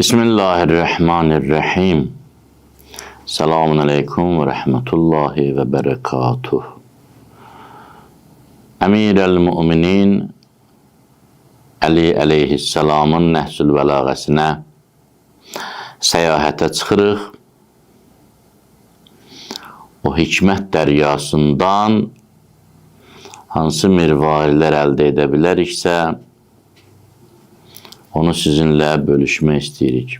Bismillahirrahmanirrahim. Selamun aleyküm ve rahmetullahi ve berekatuh. Əmirəl müminin Əli əleyhisselamın Nəhsül Bəlağəsinə səyahətə çıxırıq. O hikmət dəryasından hansı mirvarilər əldə edə biləriksə, onu sizinlə bölüşmək istəyirik.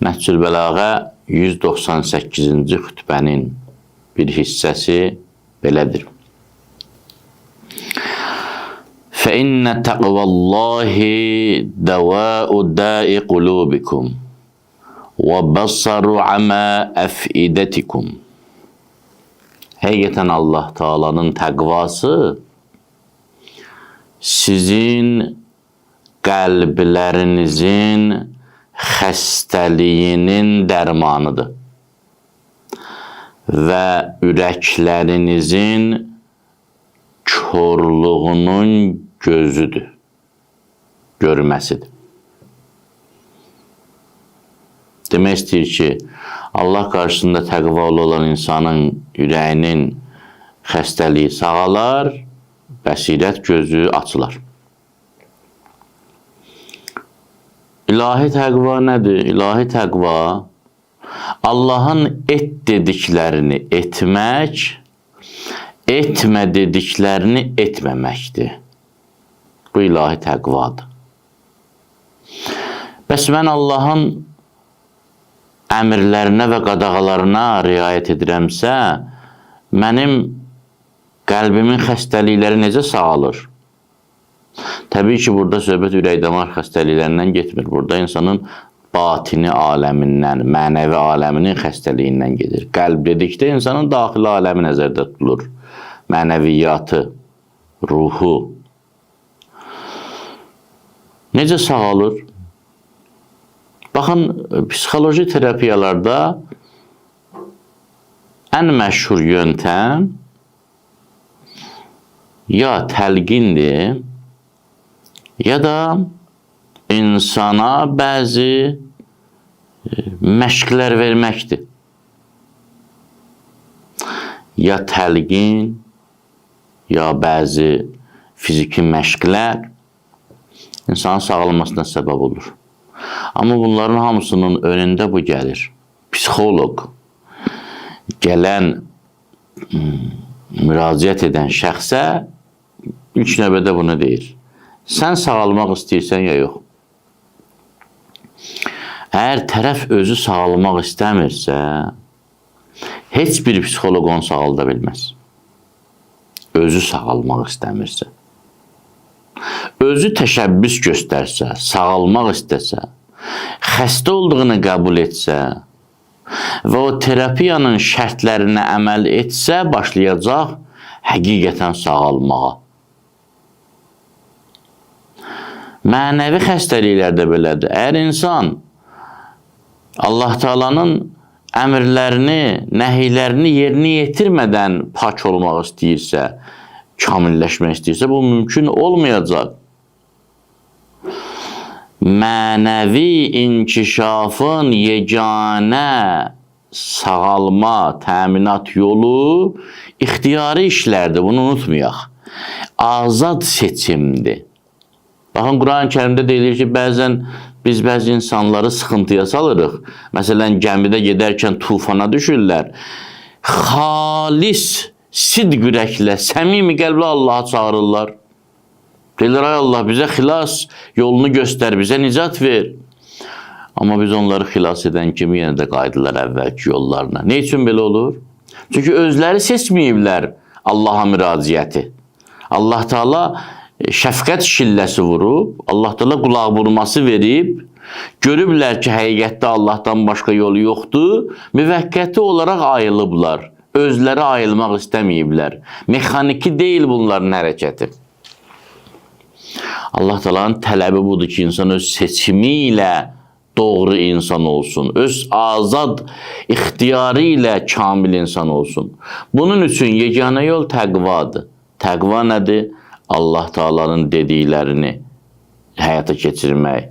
Nəhsül Bələğə 198-ci xütbənin bir hissəsi belədir. فَإِنَّ تَقْوَى اللّٰهِ دَوَاءُ دَاءِ قُلُوبِكُمْ وَبَصَّرُ عَمَا أَفْئِدَتِكُمْ. Həqiqətən Allah Taala'nın təqvası sizin qəlblərinizin xəstəliyinin dərmanıdır və ürəklərinizin körlüğünün gözüdür, görməsidir. Demək istəyir ki, Allah qarşısında təqvalı olan insanın ürəyinin xəstəliyi sağalar, bəsirət gözü açılar. İlahi təqva nədir? İlahi təqva Allahın et dediklərini etmək, etmə dediklərini etməməkdir. Bu ilahi təqvadır. Bəs mən Allahın əmrlərinə və qadağalarına riayət edirəmsə, mənim qəlbimin xəstəlikləri necə sağalır? Təbii ki, burada söhbət ürək-damar xəstəliklərindən getmir. Burada insanın batini aləmindən, mənəvi aləminin xəstəliyindən gedir. Qəlb dedikdə insanın daxili aləmi nəzərdə tutulur. Mənəviyyatı, ruhu. Necə sağalır? Baxın, psixoloji terapiyalarda ən məşhur yöntəm ya təlqindir, ya da insana bəzi məşqlər verməkdir. Ya təlqin, ya bəzi fiziki məşqlər insanın sağlanmasına səbəb olur. Amma bunların hamısının önündə bu gəlir. Psixoloq gələn, müraciət edən şəxsə ilk növbədə bunu deyir. Sən sağalmaq istəyirsən ya yox. Əgər tərəf özü sağalmaq istəmirsə, heç bir psixoloq onu sağalda bilməz. Özü sağalmaq istəmirsə. Özü təşəbbüs göstərsə, sağalmaq istəsə, xəstə olduğunu qəbul etsə və o terapiyanın şərtlərinə əməl etsə, başlayacaq həqiqətən sağalmağa. Mənəvi xəstəliklər də belədir. Əgər insan Allah Taala'nın əmrlərini, nəhiylərini yerinə yetirmədən pak olmaq istəyirsə, kamilləşmək istəyirsə, bu mümkün olmayacaq. Mənəvi inkişafın yeganə sağalma, təminat yolu ixtiyari işlərdir, bunu unutmayaq. Azad seçimdir. Baxın, Quran-ı Kərimdə deyilir ki, bəzən biz bəzi insanları sıxıntıya salırıq. Məsələn, gəmidə gedərkən tufana düşürlər. Xalis, sidq ürəklə, səmimi qəlblə Allaha çağırırlar. Deyirlər, ay Allah, bizə xilas yolunu göstər, bizə nicat ver. Amma biz onları xilas edən kimi yenə də qayıdırlar əvvəlki yollarına. Ne üçün belə olur? Çünki özləri seçməyiblər Allaha müraciəti. Allah Taala şəfqət şilləsi vurub, Allah Taala qulaq vurması verib, görüblər ki, həqiqətdə Allahdan başqa yolu yoxdur, müvəqqəti olaraq ayılıblar. Özləri ayılmaq istəməyiblər. Mexaniki deyil bunların hərəkəti. Allah Taala'nın tələbi budur ki, insan öz seçimi ilə doğru insan olsun. Öz azad ixtiyarı ilə kamil insan olsun. Bunun üçün yeganə yol təqvadır. Təqva nədir? Allah Taala'nın dediklərini həyata keçirmək,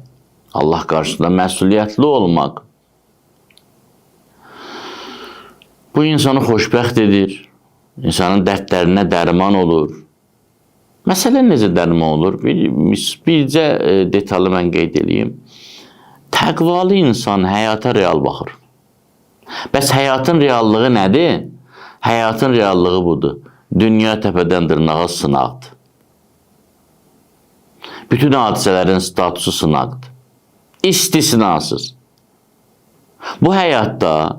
Allah qarşısında məsuliyyətli olmaq. Bu insanı xoşbəxt edir. İnsanın dərdlərinə dərman olur. Məsələ necə dərman olur? Bircə detalı mən qeyd edeyim. Təqvalı insan həyata real baxır. Bəs həyatın reallığı nədir? Həyatın reallığı budur. Dünya təpədən dırnağa sınaqdır. Bütün hadisələrin statusu sınaqdır. İstisnasız. Bu həyatda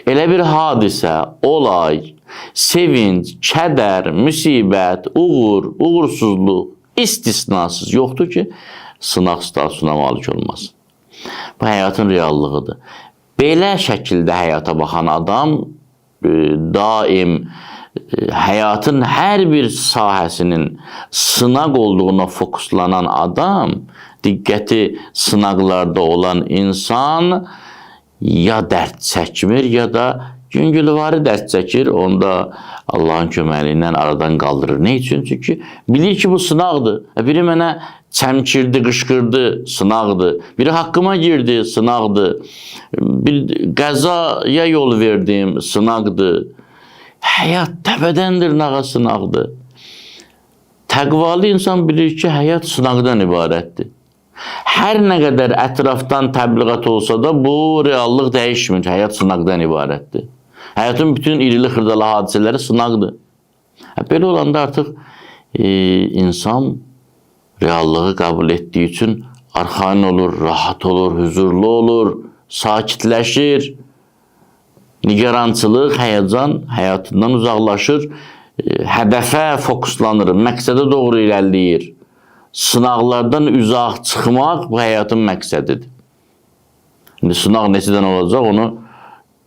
elə bir hadisə, olay, sevinç, kədər, müsibət, uğursuzluq istisnasız yoxdur ki, sınaq statusuna malik olmasın. Bu həyatın reallığıdır. Belə şəkildə həyata baxan adam daim həyatın hər bir sahəsinin sınaq olduğuna fokuslanan adam, diqqəti sınaqlarda olan insan ya dərd çəkmir, ya da yüngülvari dərd çəkir, onda Allahın köməyi ilə aradan qaldırır. Ne üçün? Çünki bilir ki, bu sınaqdır. Biri mənə çəmkirdi, qışqırdı, sınaqdır. Biri haqqıma girdi, sınaqdır. Bir qəzaya yol verdim, sınaqdır. Həyat təpədən dırnağa sınaqdır. Təqvalı insan bilir ki, həyat sınaqdan ibarətdir. Hər nə qədər ətrafdan təbliğat olsa da bu reallıq dəyişmir. Həyat sınaqdan ibarətdir. Həyatın bütün irili xırdalı hadisələri sınaqdır. Belə olanda artıq insan reallığı qəbul etdiyi üçün arxain olur, rahat olur, huzurlu olur, sakitləşir. Nigarançılıq, həyəcan həyatından uzaqlaşır, hədəfə fokuslanır, məqsədə doğru irəliləyir. Sınaqlardan uzaq çıxmaq bu həyatın məqsədidir. İndi sınaq neçədən olacaq, onu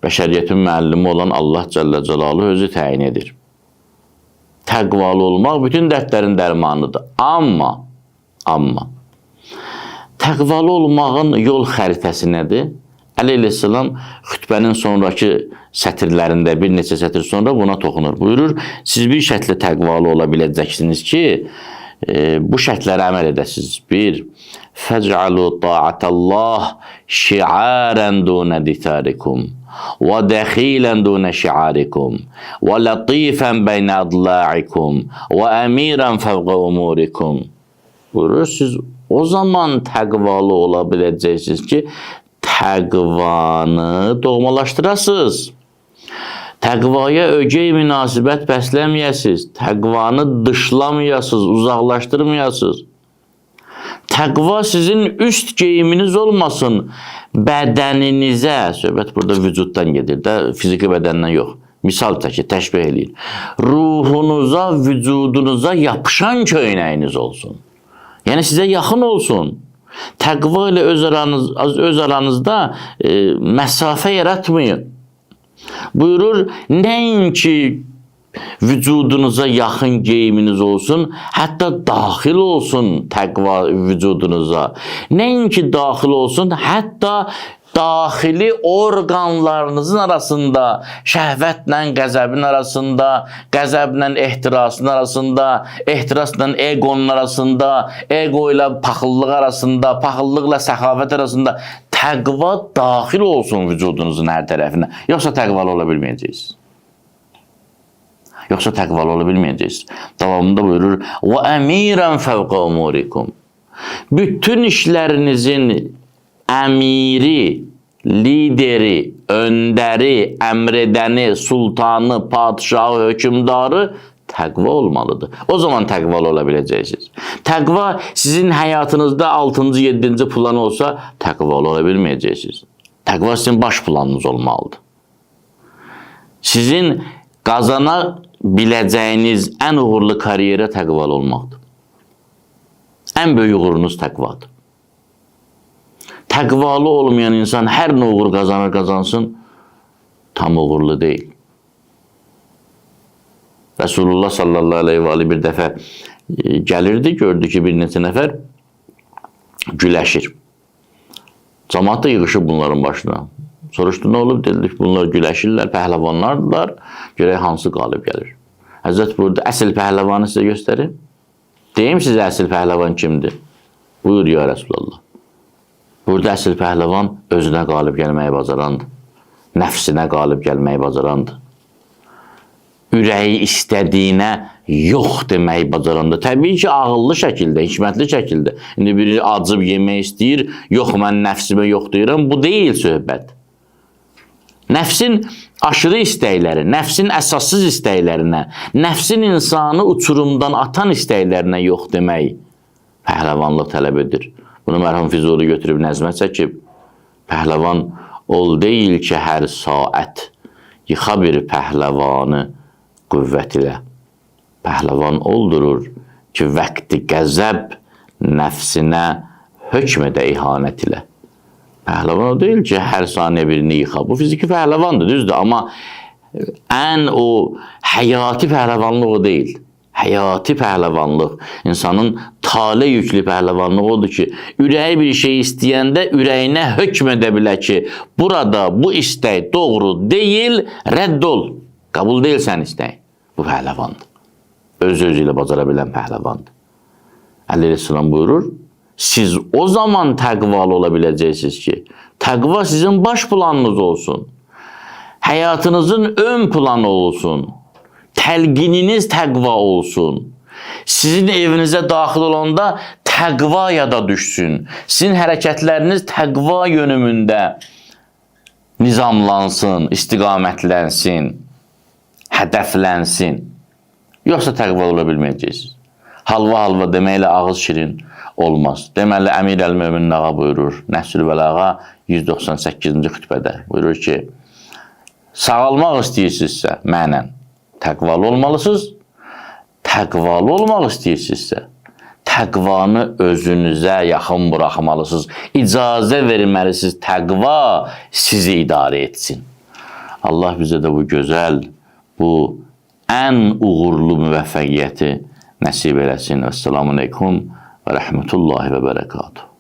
bəşəriyyətin müəllimi olan Allah Cəllə Cəlaluhu özü təyin edir. Təqvalı olmaq bütün dərdlərin dərmanıdır. Amma təqvalı olmağın yol xəritəsi nədir? Əli əleyhissalam xütbənin sonraki sətirlərində bir neçə sətir sonra buna toxunur. Buyurur, siz bir şərtlə təqvalı ola biləcəksiniz ki, bu şərtlərə əməl edəsiniz. 1. Fəc'alu ta'atallah şi'arən dunə ditarikum və dəxilən dunə şi'arikum və latifən beynə adla'ikum və əmirən fəvqə umurikum. Buyurur, siz o zaman təqvalı ola biləcəksiniz ki, təqvanı doğmalaşdırasınız. Təqvaya ögey münasibət bəsləməyəsiniz. Təqvanı dışlamayasınız, uzaqlaşdırmayasınız. Təqva sizin üst geyiminiz olmasın. Bədəninizə, söhbət burada vücuddan gedir də, fiziki bədəndən yox. Misal çəkir, təşbih eləyir. Ruhunuza, vücudunuza yapışan köynəyiniz olsun. Yəni sizə yaxın olsun. Təqva ilə öz aranızda məsafə yaratmayın. Buyurur, nəinki vücudunuza yaxın geyiminiz olsun, hətta daxil olsun təqva vücudunuza. Nəinki daxil olsun, hətta daxili orqanlarınızın arasında, şəhvətlə qəzəbin arasında, qəzəblə ehtirasın arasında, ehtirasla egonun arasında, ego ilə paxıllıq arasında, paxıllıqla səxavət arasında təqva daxil olsun vücudunuzun hər tərəfinə. Yoxsa təqvalı ola bilməyəcəksiniz. Davamında buyurur, وَأَمِيرًا فَوْقَ أُمُورِكُمْ. Bütün işlərinizin əmiri, lideri, öndəri, əmredəni, sultanı, padişahı, hökümdarı təqva olmalıdır. O zaman təqvalı ola biləcəksiniz. Təqva sizin həyatınızda 6-cı, 7-ci plan olsa, təqvalı ola bilməyəcəksiniz. Təqva sizin baş planınız olmalıdır. Sizin qazana biləcəyiniz ən uğurlu karyerə təqvalı olmaqdır. Ən böyük uğurunuz təqvadır. Təqvalı olmayan insan hər nə uğur qazansın, tam uğurlu deyil. Resulullah sallallahu aleyhi ve aleyhi bir dəfə gəlirdi, gördü ki, bir neçə nəfər güləşir. Cəmaat da yığışıb bunların başına. Soruşdu, nə olub? Dedik, bunlar güləşirlər, pəhləvanlardılar, görək hansı qalib gəlir. Həzrət burada əsl pəhləvanı sizə göstərir. Deyim sizə əsl pəhləvan kimdir? Buyur ya Resulallah. Burada əsl pəhləvan özünə qalib gəlməyi bacarandır. Nəfsinə qalib gəlməyi bacarandır. Ürəyi istədiyinə yox deməyi bacarandır. Təbii ki, ağıllı şəkildə, hikmətli şəkildə. İndi biri acıb yemək istəyir, yox, mən nəfsimə yox deyirəm. Bu deyil söhbət. Nəfsin aşırı istəkləri, nəfsin əsassız istəklərinə, nəfsin insanı uçurumdan atan istəklərinə yox demək pəhləvanlıq tələb edir. Bunu mərhum Füzuli götürüb nəzmə çəkib. Pəhləvan ol deyil ki, hər saat yıxa bir pəhləvanı qüvvət ilə. Pəhləvan oldurur ki, vəqti qəzəb nəfsinə hökm edə ihanət ilə. Pəhləvan o deyil ki, hər saniyə birini yıxa. Bu fiziki pəhləvandır, düzdür. Amma ən o həyati pəhləvanlıq o deyil. Həyati pəhləvanlıq, insanın tale yüklü pəhləvanlıq odur ki, ürəyi bir şey istəyəndə ürəyinə hökm edə bilər ki, burada bu istək doğru deyil, rədd ol. Qəbul deyil sən istəyin. Bu pəhləvandır. Öz-özü ilə bacara bilən pəhləvandır. Əleyhisselam buyurur, siz o zaman təqvalı ola biləcəksiniz ki, təqva sizin baş planınız olsun. Həyatınızın ön planı olsun. Təlqininiz təqva olsun. Sizin evinizə daxil olanda təqva yada düşsün. Sizin hərəkətləriniz təqva yönümündə nizamlansın, istiqamətlənsin, hədəflənsin. Yoxsa təqva ola bilməyəcəksiniz. Halva deməklə ağız şirin olmaz. Deməli, Əmir Əl-Möminin ağa buyurur, Nəhsül Bəlağa 198-ci xütbədə buyurur ki, sağalmaq istəyirsinizsə mənən təqvalı olmalısınız. Təqvalı olmaq istəyirsinizsə, təqvanı özünüzə yaxın buraxmalısınız. İcazə verməlisiniz, təqva sizi idarə etsin. Allah bizə də bu gözəl, bu ən uğurlu müvəffəqiyyəti nəsib eləsin. Əssalamu aleykum və rəhmətullahi və bərəkatuhu.